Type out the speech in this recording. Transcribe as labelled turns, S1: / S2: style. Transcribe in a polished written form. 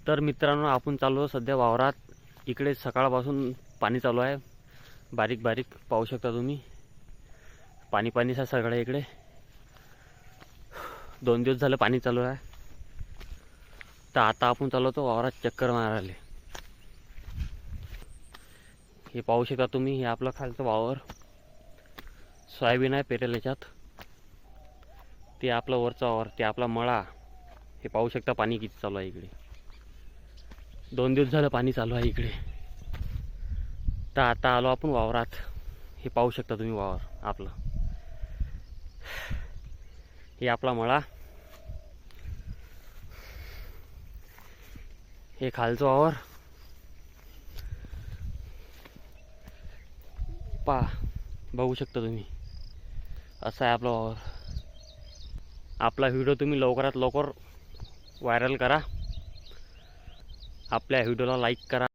S1: तर मित्रांनो, आपण चाललो सध्या वावरात. इकडे सकाळपासून पाणी चालू आहे, बारीक बारीक पाहू शकता तुम्ही. पाणी पाणीच आहे सगळं इकडे. 2 दिवस झालं पाणी चालू आहे. तर आता आपण चाललो तो वावरात चक्कर मारायला. हे पाहू शकता तुम्ही, हे आपलं खालचं वावर. सोयाबीन आहे पेरेल याच्यात. ते आपलं वरचं वावर, ते आपला मळा. हे पाहू शकता पाणी किती चालू आहे इकडे. 2 दिवस झालं पाणी चालू आहे इकडे. तर आता आलो आपण वावरात. हे पाहू शकता तुम्ही वावर आपलं. हे आपला मळा, हे खालचं वावर. बघू शकता तुम्ही, असा आहे आपला वावर. आपला व्हिडिओ तुम्ही लवकरात लवकर व्हायरल करा. आपल्या व्हिडिओला लाईक करा.